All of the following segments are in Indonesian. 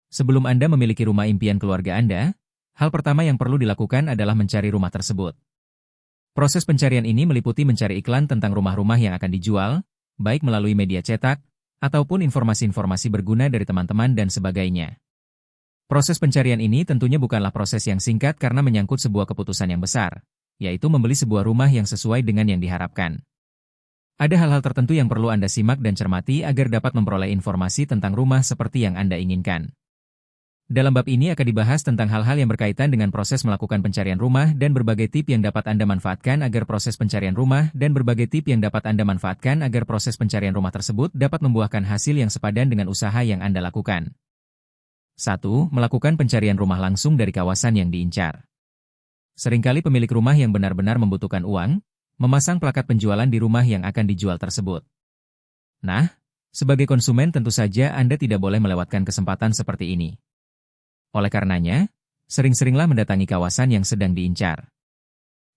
Sebelum Anda memiliki rumah impian keluarga Anda, hal pertama yang perlu dilakukan adalah mencari rumah tersebut. Proses pencarian ini meliputi mencari iklan tentang rumah-rumah yang akan dijual, baik melalui media cetak, ataupun informasi-informasi berguna dari teman-teman dan sebagainya. Proses pencarian ini tentunya bukanlah proses yang singkat karena menyangkut sebuah keputusan yang besar, yaitu membeli sebuah rumah yang sesuai dengan yang diharapkan. Ada hal-hal tertentu yang perlu Anda simak dan cermati agar dapat memperoleh informasi tentang rumah seperti yang Anda inginkan. Dalam bab ini akan dibahas tentang hal-hal yang berkaitan dengan proses melakukan pencarian rumah dan berbagai tip yang dapat Anda manfaatkan agar proses pencarian rumah tersebut dapat membuahkan hasil yang sepadan dengan usaha yang Anda lakukan. 1. Melakukan pencarian rumah langsung dari kawasan yang diincar. Seringkali pemilik rumah yang benar-benar membutuhkan uang, memasang plakat penjualan di rumah yang akan dijual tersebut. Nah, sebagai konsumen tentu saja Anda tidak boleh melewatkan kesempatan seperti ini. Oleh karenanya, sering-seringlah mendatangi kawasan yang sedang diincar.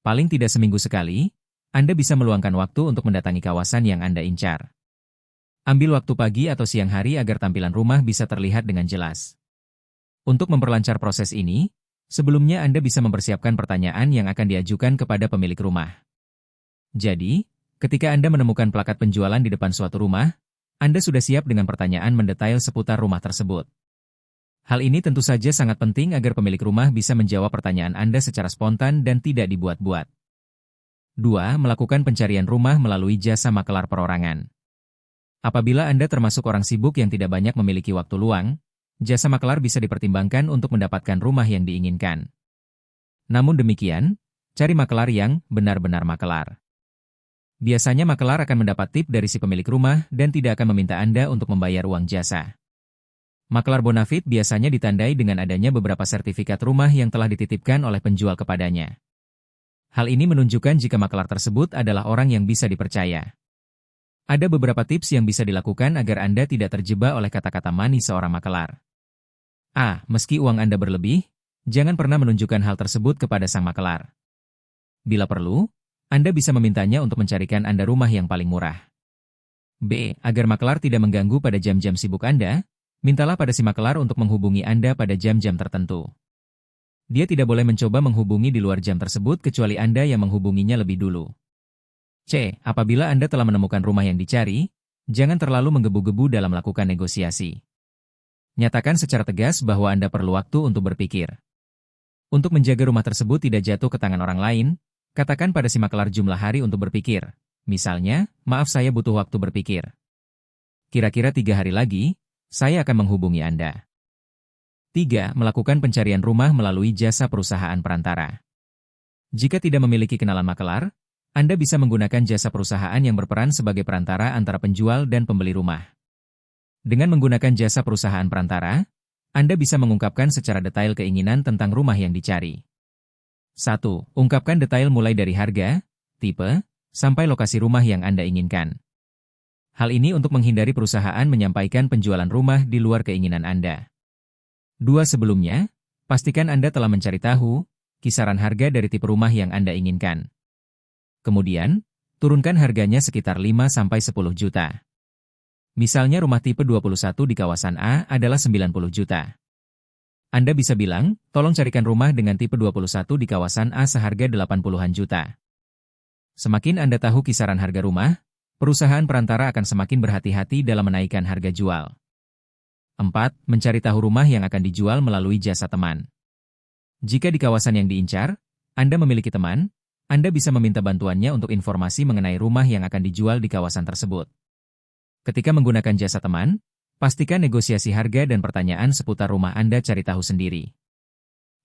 Paling tidak seminggu sekali, Anda bisa meluangkan waktu untuk mendatangi kawasan yang Anda incar. Ambil waktu pagi atau siang hari agar tampilan rumah bisa terlihat dengan jelas. Untuk memperlancar proses ini, sebelumnya Anda bisa mempersiapkan pertanyaan yang akan diajukan kepada pemilik rumah. Jadi, ketika Anda menemukan plakat penjualan di depan suatu rumah, Anda sudah siap dengan pertanyaan mendetail seputar rumah tersebut. Hal ini tentu saja sangat penting agar pemilik rumah bisa menjawab pertanyaan Anda secara spontan dan tidak dibuat-buat. 2. Melakukan pencarian rumah melalui jasa makelar perorangan. Apabila Anda termasuk orang sibuk yang tidak banyak memiliki waktu luang, jasa makelar bisa dipertimbangkan untuk mendapatkan rumah yang diinginkan. Namun demikian, cari makelar yang benar-benar makelar. Biasanya makelar akan mendapat tip dari si pemilik rumah dan tidak akan meminta Anda untuk membayar uang jasa. Makelar bonafit biasanya ditandai dengan adanya beberapa sertifikat rumah yang telah dititipkan oleh penjual kepadanya. Hal ini menunjukkan jika makelar tersebut adalah orang yang bisa dipercaya. Ada beberapa tips yang bisa dilakukan agar Anda tidak terjebak oleh kata-kata manis seorang makelar. A. Meski uang Anda berlebih, jangan pernah menunjukkan hal tersebut kepada sang makelar. Bila perlu, Anda bisa memintanya untuk mencarikan Anda rumah yang paling murah. B. Agar makelar tidak mengganggu pada jam-jam sibuk Anda, mintalah pada si makelar untuk menghubungi Anda pada jam-jam tertentu. Dia tidak boleh mencoba menghubungi di luar jam tersebut kecuali Anda yang menghubunginya lebih dulu. C. Apabila Anda telah menemukan rumah yang dicari, jangan terlalu menggebu-gebu dalam melakukan negosiasi. Nyatakan secara tegas bahwa Anda perlu waktu untuk berpikir. Untuk menjaga rumah tersebut tidak jatuh ke tangan orang lain, katakan pada si makelar jumlah hari untuk berpikir. Misalnya, maaf saya butuh waktu berpikir. Kira-kira 3 hari lagi, saya akan menghubungi Anda. 3. Melakukan pencarian rumah melalui jasa perusahaan perantara. Jika tidak memiliki kenalan makelar, Anda bisa menggunakan jasa perusahaan yang berperan sebagai perantara antara penjual dan pembeli rumah. Dengan menggunakan jasa perusahaan perantara, Anda bisa mengungkapkan secara detail keinginan tentang rumah yang dicari. 1. Ungkapkan detail mulai dari harga, tipe, sampai lokasi rumah yang Anda inginkan. Hal ini untuk menghindari perusahaan menyampaikan penjualan rumah di luar keinginan Anda. 2. Sebelumnya, pastikan Anda telah mencari tahu kisaran harga dari tipe rumah yang Anda inginkan. Kemudian, turunkan harganya sekitar 5-10 juta. Misalnya rumah tipe 21 di kawasan A adalah 90 juta. Anda bisa bilang, tolong carikan rumah dengan tipe 21 di kawasan A seharga 80-an juta. Semakin Anda tahu kisaran harga rumah, perusahaan perantara akan semakin berhati-hati dalam menaikkan harga jual. 4. Mencari tahu rumah yang akan dijual melalui jasa teman. Jika di kawasan yang diincar, Anda memiliki teman, Anda bisa meminta bantuannya untuk informasi mengenai rumah yang akan dijual di kawasan tersebut. Ketika menggunakan jasa teman, pastikan negosiasi harga dan pertanyaan seputar rumah Anda cari tahu sendiri.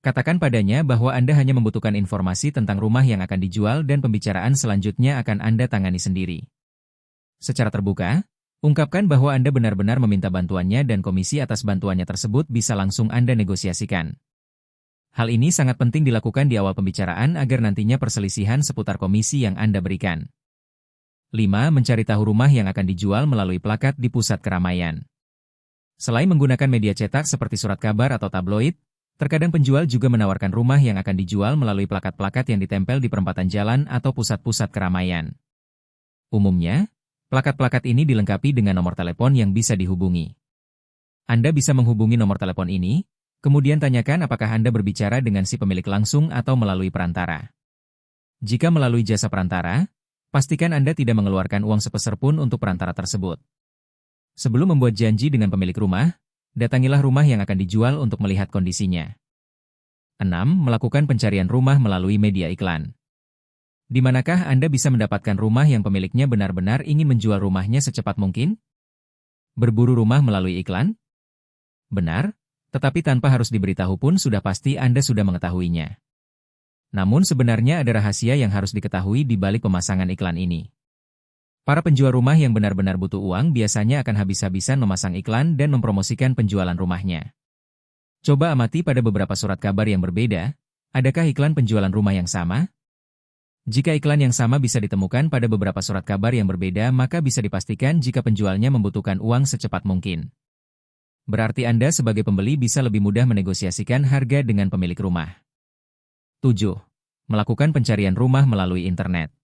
Katakan padanya bahwa Anda hanya membutuhkan informasi tentang rumah yang akan dijual dan pembicaraan selanjutnya akan Anda tangani sendiri. Secara terbuka, ungkapkan bahwa Anda benar-benar meminta bantuannya dan komisi atas bantuannya tersebut bisa langsung Anda negosiasikan. Hal ini sangat penting dilakukan di awal pembicaraan agar nantinya perselisihan seputar komisi yang Anda berikan. 5. Mencari tahu rumah yang akan dijual melalui plakat di pusat keramaian. Selain menggunakan media cetak seperti surat kabar atau tabloid, terkadang penjual juga menawarkan rumah yang akan dijual melalui plakat-plakat yang ditempel di perempatan jalan atau pusat-pusat keramaian. Umumnya, plakat-plakat ini dilengkapi dengan nomor telepon yang bisa dihubungi. Anda bisa menghubungi nomor telepon ini, kemudian tanyakan apakah Anda berbicara dengan si pemilik langsung atau melalui perantara. Jika melalui jasa perantara, pastikan Anda tidak mengeluarkan uang sepeser pun untuk perantara tersebut. Sebelum membuat janji dengan pemilik rumah, datangilah rumah yang akan dijual untuk melihat kondisinya. 6. Melakukan pencarian rumah melalui media iklan. Di manakah Anda bisa mendapatkan rumah yang pemiliknya benar-benar ingin menjual rumahnya secepat mungkin? Berburu rumah melalui iklan? Benar, tetapi tanpa harus diberitahu pun sudah pasti Anda sudah mengetahuinya. Namun sebenarnya ada rahasia yang harus diketahui di balik pemasangan iklan ini. Para penjual rumah yang benar-benar butuh uang biasanya akan habis-habisan memasang iklan dan mempromosikan penjualan rumahnya. Coba amati pada beberapa surat kabar yang berbeda, adakah iklan penjualan rumah yang sama? Jika iklan yang sama bisa ditemukan pada beberapa surat kabar yang berbeda, maka bisa dipastikan jika penjualnya membutuhkan uang secepat mungkin. Berarti Anda sebagai pembeli bisa lebih mudah menegosiasikan harga dengan pemilik rumah. 7. Melakukan pencarian rumah melalui internet.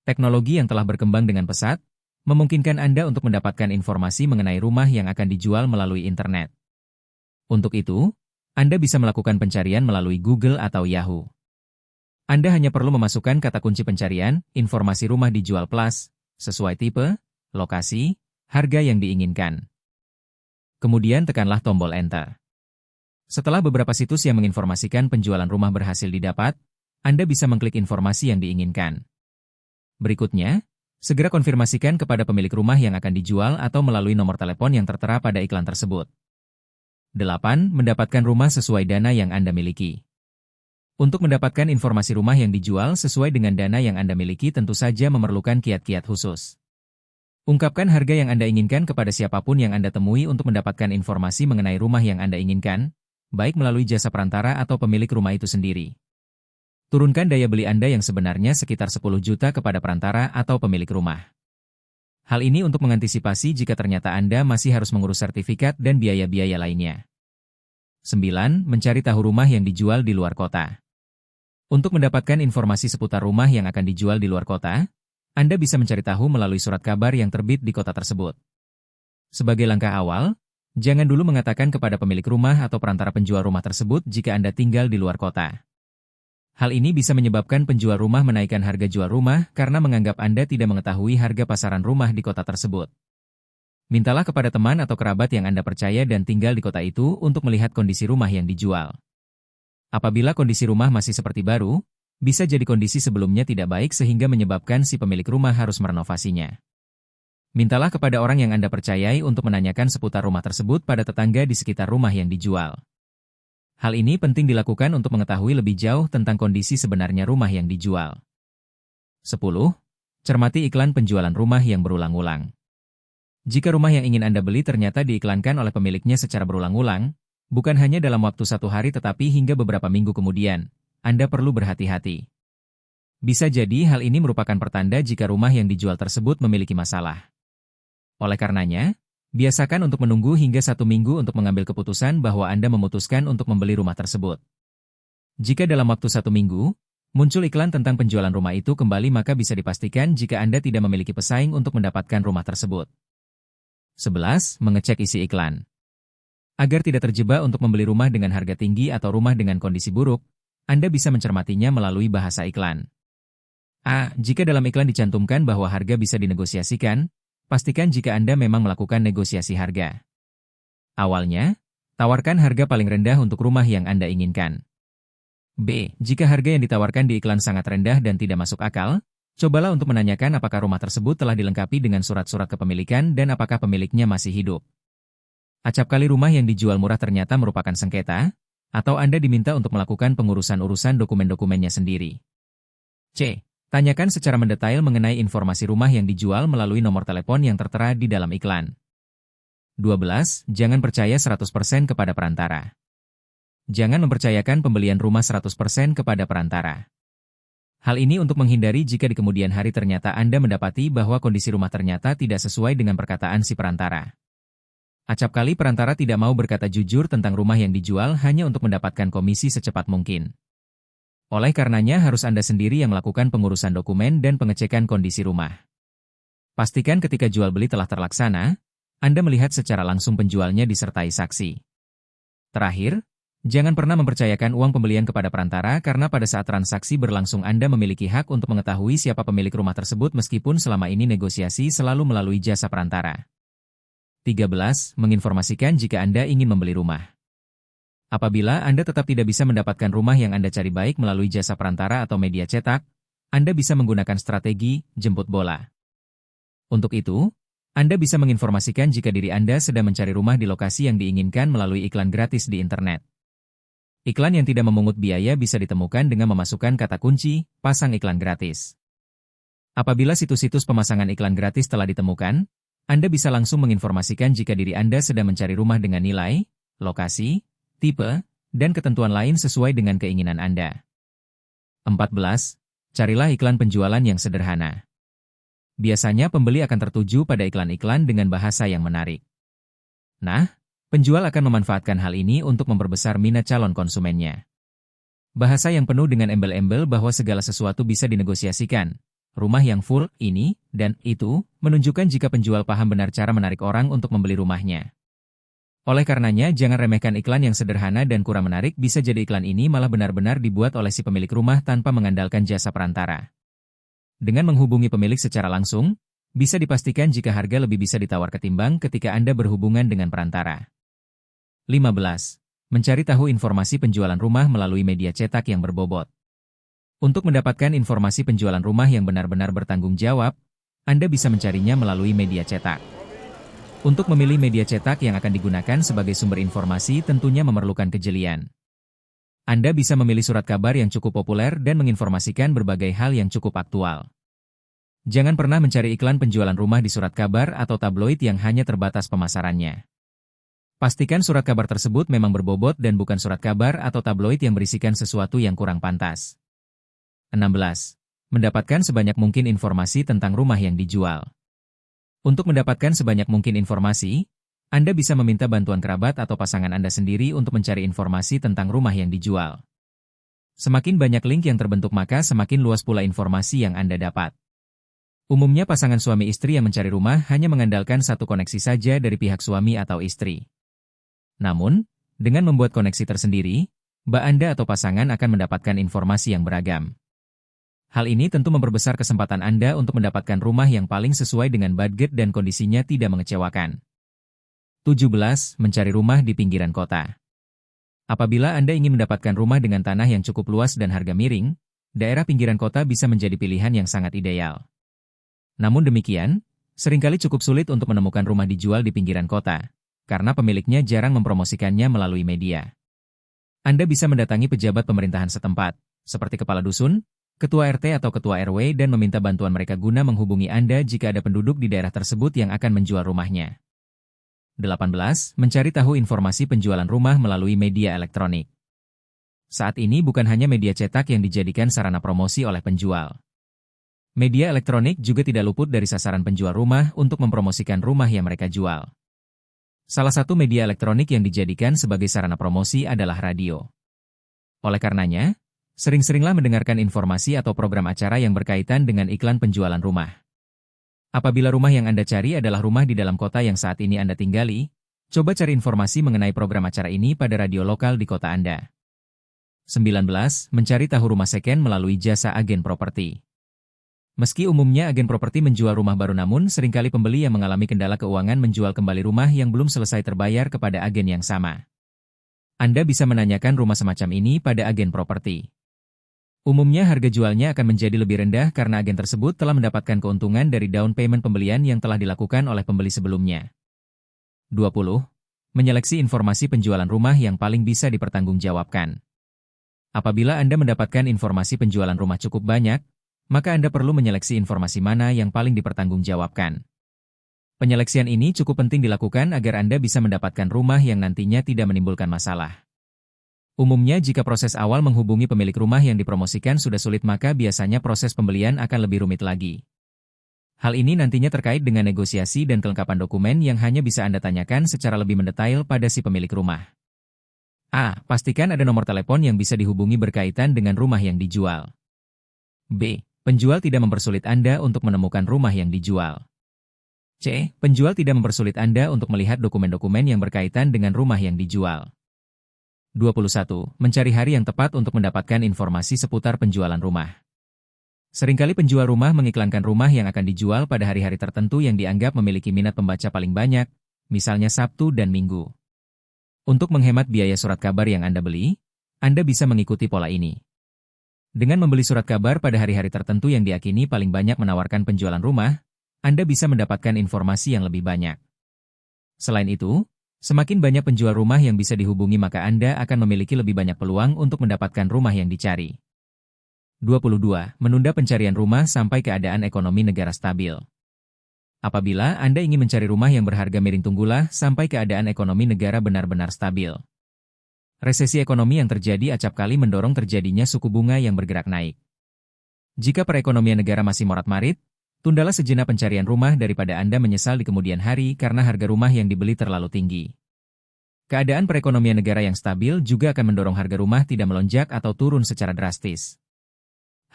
Teknologi yang telah berkembang dengan pesat, memungkinkan Anda untuk mendapatkan informasi mengenai rumah yang akan dijual melalui internet. Untuk itu, Anda bisa melakukan pencarian melalui Google atau Yahoo. Anda hanya perlu memasukkan kata kunci pencarian, informasi rumah dijual plus, sesuai tipe, lokasi, harga yang diinginkan. Kemudian tekanlah tombol Enter. Setelah beberapa situs yang menginformasikan penjualan rumah berhasil didapat, Anda bisa mengklik informasi yang diinginkan. Berikutnya, segera konfirmasikan kepada pemilik rumah yang akan dijual atau melalui nomor telepon yang tertera pada iklan tersebut. 8. Mendapatkan rumah sesuai dana yang Anda miliki. Untuk mendapatkan informasi rumah yang dijual sesuai dengan dana yang Anda miliki tentu saja memerlukan kiat-kiat khusus. Ungkapkan harga yang Anda inginkan kepada siapapun yang Anda temui untuk mendapatkan informasi mengenai rumah yang Anda inginkan, baik melalui jasa perantara atau pemilik rumah itu sendiri. Turunkan daya beli Anda yang sebenarnya sekitar 10 juta kepada perantara atau pemilik rumah. Hal ini untuk mengantisipasi jika ternyata Anda masih harus mengurus sertifikat dan biaya-biaya lainnya. 9. Mencari tahu rumah yang dijual di luar kota. Untuk mendapatkan informasi seputar rumah yang akan dijual di luar kota, Anda bisa mencari tahu melalui surat kabar yang terbit di kota tersebut. Sebagai langkah awal, jangan dulu mengatakan kepada pemilik rumah atau perantara penjual rumah tersebut jika Anda tinggal di luar kota. Hal ini bisa menyebabkan penjual rumah menaikkan harga jual rumah karena menganggap Anda tidak mengetahui harga pasaran rumah di kota tersebut. Mintalah kepada teman atau kerabat yang Anda percaya dan tinggal di kota itu untuk melihat kondisi rumah yang dijual. Apabila kondisi rumah masih seperti baru, bisa jadi kondisi sebelumnya tidak baik sehingga menyebabkan si pemilik rumah harus merenovasinya. Mintalah kepada orang yang Anda percayai untuk menanyakan seputar rumah tersebut pada tetangga di sekitar rumah yang dijual. Hal ini penting dilakukan untuk mengetahui lebih jauh tentang kondisi sebenarnya rumah yang dijual. 10. Cermati iklan penjualan rumah yang berulang-ulang. Jika rumah yang ingin Anda beli ternyata diiklankan oleh pemiliknya secara berulang-ulang, bukan hanya dalam waktu 1 hari tetapi hingga beberapa minggu kemudian, Anda perlu berhati-hati. Bisa jadi hal ini merupakan pertanda jika rumah yang dijual tersebut memiliki masalah. Oleh karenanya, biasakan untuk menunggu hingga 1 minggu untuk mengambil keputusan bahwa Anda memutuskan untuk membeli rumah tersebut. Jika dalam waktu 1 minggu, muncul iklan tentang penjualan rumah itu kembali maka bisa dipastikan jika Anda tidak memiliki pesaing untuk mendapatkan rumah tersebut. 11. Mengecek isi iklan. Agar tidak terjebak untuk membeli rumah dengan harga tinggi atau rumah dengan kondisi buruk, Anda bisa mencermatinya melalui bahasa iklan. A. Jika dalam iklan dicantumkan bahwa harga bisa dinegosiasikan, pastikan jika Anda memang melakukan negosiasi harga. Awalnya, tawarkan harga paling rendah untuk rumah yang Anda inginkan. B. Jika harga yang ditawarkan di iklan sangat rendah dan tidak masuk akal, cobalah untuk menanyakan apakah rumah tersebut telah dilengkapi dengan surat-surat kepemilikan dan apakah pemiliknya masih hidup. Acap kali rumah yang dijual murah ternyata merupakan sengketa, atau Anda diminta untuk melakukan pengurusan dokumen-dokumennya sendiri. C. Tanyakan secara mendetail mengenai informasi rumah yang dijual melalui nomor telepon yang tertera di dalam iklan. 12. Jangan percaya 100% kepada perantara. Jangan mempercayakan pembelian rumah 100% kepada perantara. Hal ini untuk menghindari jika di kemudian hari ternyata Anda mendapati bahwa kondisi rumah ternyata tidak sesuai dengan perkataan si perantara. Acap kali perantara tidak mau berkata jujur tentang rumah yang dijual hanya untuk mendapatkan komisi secepat mungkin. Oleh karenanya harus Anda sendiri yang melakukan pengurusan dokumen dan pengecekan kondisi rumah. Pastikan ketika jual beli telah terlaksana, Anda melihat secara langsung penjualnya disertai saksi. Terakhir, jangan pernah mempercayakan uang pembelian kepada perantara karena pada saat transaksi berlangsung Anda memiliki hak untuk mengetahui siapa pemilik rumah tersebut meskipun selama ini negosiasi selalu melalui jasa perantara. 13. Menginformasikan jika Anda ingin membeli rumah. Apabila Anda tetap tidak bisa mendapatkan rumah yang Anda cari baik melalui jasa perantara atau media cetak, Anda bisa menggunakan strategi jemput bola. Untuk itu, Anda bisa menginformasikan jika diri Anda sedang mencari rumah di lokasi yang diinginkan melalui iklan gratis di internet. Iklan yang tidak memungut biaya bisa ditemukan dengan memasukkan kata kunci, pasang iklan gratis. Apabila situs-situs pemasangan iklan gratis telah ditemukan, Anda bisa langsung menginformasikan jika diri Anda sedang mencari rumah dengan nilai, lokasi, tipe, dan ketentuan lain sesuai dengan keinginan Anda. 14. Carilah iklan penjualan yang sederhana. Biasanya pembeli akan tertuju pada iklan-iklan dengan bahasa yang menarik. Nah, penjual akan memanfaatkan hal ini untuk memperbesar minat calon konsumennya. Bahasa yang penuh dengan embel-embel bahwa segala sesuatu bisa dinegosiasikan, rumah yang full, ini, dan itu, menunjukkan jika penjual paham benar cara menarik orang untuk membeli rumahnya. Oleh karenanya, jangan remehkan iklan yang sederhana dan kurang menarik. Bisa jadi iklan ini malah benar-benar dibuat oleh si pemilik rumah tanpa mengandalkan jasa perantara. Dengan menghubungi pemilik secara langsung, bisa dipastikan jika harga lebih bisa ditawar ketimbang ketika Anda berhubungan dengan perantara. 15. Mencari tahu informasi penjualan rumah melalui media cetak yang berbobot. Untuk mendapatkan informasi penjualan rumah yang benar-benar bertanggung jawab, Anda bisa mencarinya melalui media cetak. Untuk memilih media cetak yang akan digunakan sebagai sumber informasi tentunya memerlukan kejelian. Anda bisa memilih surat kabar yang cukup populer dan menginformasikan berbagai hal yang cukup aktual. Jangan pernah mencari iklan penjualan rumah di surat kabar atau tabloid yang hanya terbatas pemasarannya. Pastikan surat kabar tersebut memang berbobot dan bukan surat kabar atau tabloid yang berisikan sesuatu yang kurang pantas. 16. Mendapatkan sebanyak mungkin informasi tentang rumah yang dijual. Untuk mendapatkan sebanyak mungkin informasi, Anda bisa meminta bantuan kerabat atau pasangan Anda sendiri untuk mencari informasi tentang rumah yang dijual. Semakin banyak link yang terbentuk maka semakin luas pula informasi yang Anda dapat. Umumnya pasangan suami istri yang mencari rumah hanya mengandalkan satu koneksi saja dari pihak suami atau istri. Namun, dengan membuat koneksi tersendiri, Anda atau pasangan akan mendapatkan informasi yang beragam. Hal ini tentu memperbesar kesempatan Anda untuk mendapatkan rumah yang paling sesuai dengan budget dan kondisinya tidak mengecewakan. 17. Mencari rumah di pinggiran kota. Apabila Anda ingin mendapatkan rumah dengan tanah yang cukup luas dan harga miring, daerah pinggiran kota bisa menjadi pilihan yang sangat ideal. Namun demikian, seringkali cukup sulit untuk menemukan rumah dijual di pinggiran kota, karena pemiliknya jarang mempromosikannya melalui media. Anda bisa mendatangi pejabat pemerintahan setempat, seperti kepala dusun, ketua RT atau ketua RW dan meminta bantuan mereka guna menghubungi Anda jika ada penduduk di daerah tersebut yang akan menjual rumahnya. 18. Mencari tahu informasi penjualan rumah melalui media elektronik. Saat ini bukan hanya media cetak yang dijadikan sarana promosi oleh penjual. Media elektronik juga tidak luput dari sasaran penjual rumah untuk mempromosikan rumah yang mereka jual. Salah satu media elektronik yang dijadikan sebagai sarana promosi adalah radio. Oleh karenanya, sering-seringlah mendengarkan informasi atau program acara yang berkaitan dengan iklan penjualan rumah. Apabila rumah yang Anda cari adalah rumah di dalam kota yang saat ini Anda tinggali, coba cari informasi mengenai program acara ini pada radio lokal di kota Anda. 19. Mencari tahu rumah second melalui jasa agen properti. Meski umumnya agen properti menjual rumah baru namun seringkali pembeli yang mengalami kendala keuangan menjual kembali rumah yang belum selesai terbayar kepada agen yang sama. Anda bisa menanyakan rumah semacam ini pada agen properti. Umumnya harga jualnya akan menjadi lebih rendah karena agen tersebut telah mendapatkan keuntungan dari down payment pembelian yang telah dilakukan oleh pembeli sebelumnya. 20. Menyeleksi informasi penjualan rumah yang paling bisa dipertanggungjawabkan. Apabila Anda mendapatkan informasi penjualan rumah cukup banyak, maka Anda perlu menyeleksi informasi mana yang paling dipertanggungjawabkan. Penyeleksian ini cukup penting dilakukan agar Anda bisa mendapatkan rumah yang nantinya tidak menimbulkan masalah. Umumnya jika proses awal menghubungi pemilik rumah yang dipromosikan sudah sulit maka biasanya proses pembelian akan lebih rumit lagi. Hal ini nantinya terkait dengan negosiasi dan kelengkapan dokumen yang hanya bisa Anda tanyakan secara lebih mendetail pada si pemilik rumah. A. Pastikan ada nomor telepon yang bisa dihubungi berkaitan dengan rumah yang dijual. B. Penjual tidak mempersulit Anda untuk menemukan rumah yang dijual. C. Penjual tidak mempersulit Anda untuk melihat dokumen-dokumen yang berkaitan dengan rumah yang dijual. 21. Mencari hari yang tepat untuk mendapatkan informasi seputar penjualan rumah. Seringkali penjual rumah mengiklankan rumah yang akan dijual pada hari-hari tertentu yang dianggap memiliki minat pembaca paling banyak, misalnya Sabtu dan Minggu. Untuk menghemat biaya surat kabar yang Anda beli, Anda bisa mengikuti pola ini. Dengan membeli surat kabar pada hari-hari tertentu yang diakini paling banyak menawarkan penjualan rumah, Anda bisa mendapatkan informasi yang lebih banyak. Selain itu, semakin banyak penjual rumah yang bisa dihubungi maka Anda akan memiliki lebih banyak peluang untuk mendapatkan rumah yang dicari. 22. Menunda pencarian rumah sampai keadaan ekonomi negara stabil. Apabila Anda ingin mencari rumah yang berharga miring, tunggulah sampai keadaan ekonomi negara benar-benar stabil. Resesi ekonomi yang terjadi acap kali mendorong terjadinya suku bunga yang bergerak naik. Jika perekonomian negara masih morat-marit, tundalah sejenak pencarian rumah daripada Anda menyesal di kemudian hari karena harga rumah yang dibeli terlalu tinggi. Keadaan perekonomian negara yang stabil juga akan mendorong harga rumah tidak melonjak atau turun secara drastis.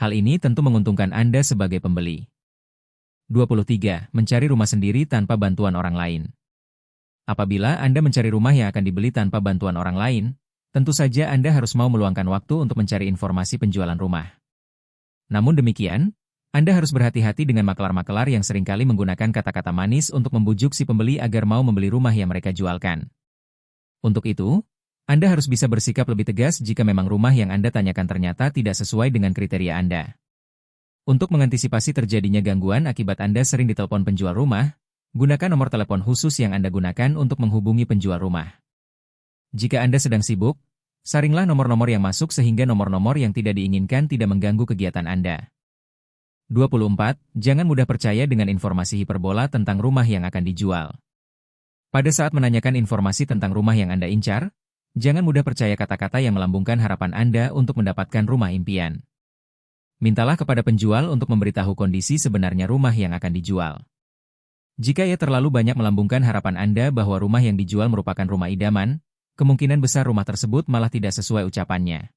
Hal ini tentu menguntungkan Anda sebagai pembeli. 23. Mencari rumah sendiri tanpa bantuan orang lain. Apabila Anda mencari rumah yang akan dibeli tanpa bantuan orang lain, tentu saja Anda harus mau meluangkan waktu untuk mencari informasi penjualan rumah. Namun demikian, Anda harus berhati-hati dengan makelar-makelar yang seringkali menggunakan kata-kata manis untuk membujuk si pembeli agar mau membeli rumah yang mereka jualkan. Untuk itu, Anda harus bisa bersikap lebih tegas jika memang rumah yang Anda tanyakan ternyata tidak sesuai dengan kriteria Anda. Untuk mengantisipasi terjadinya gangguan akibat Anda sering ditelepon penjual rumah, gunakan nomor telepon khusus yang Anda gunakan untuk menghubungi penjual rumah. Jika Anda sedang sibuk, saringlah nomor-nomor yang masuk sehingga nomor-nomor yang tidak diinginkan tidak mengganggu kegiatan Anda. 24. Jangan mudah percaya dengan informasi hiperbola tentang rumah yang akan dijual. Pada saat menanyakan informasi tentang rumah yang Anda incar, jangan mudah percaya kata-kata yang melambungkan harapan Anda untuk mendapatkan rumah impian. Mintalah kepada penjual untuk memberitahu kondisi sebenarnya rumah yang akan dijual. Jika ia terlalu banyak melambungkan harapan Anda bahwa rumah yang dijual merupakan rumah idaman, kemungkinan besar rumah tersebut malah tidak sesuai ucapannya.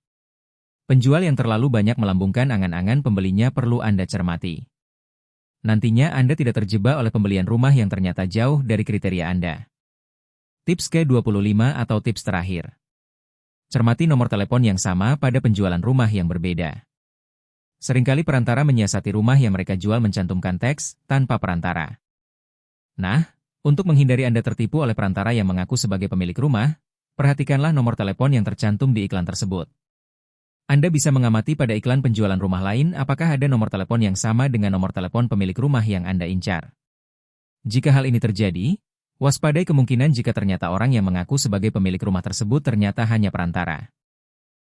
Penjual yang terlalu banyak melambungkan angan-angan pembelinya perlu Anda cermati. Nantinya Anda tidak terjebak oleh pembelian rumah yang ternyata jauh dari kriteria Anda. Tips ke-25 atau tips terakhir. Cermati nomor telepon yang sama pada penjualan rumah yang berbeda. Seringkali perantara menyiasati rumah yang mereka jual mencantumkan teks tanpa perantara. Nah, untuk menghindari Anda tertipu oleh perantara yang mengaku sebagai pemilik rumah, perhatikanlah nomor telepon yang tercantum di iklan tersebut. Anda bisa mengamati pada iklan penjualan rumah lain apakah ada nomor telepon yang sama dengan nomor telepon pemilik rumah yang Anda incar. Jika hal ini terjadi, waspadai kemungkinan jika ternyata orang yang mengaku sebagai pemilik rumah tersebut ternyata hanya perantara.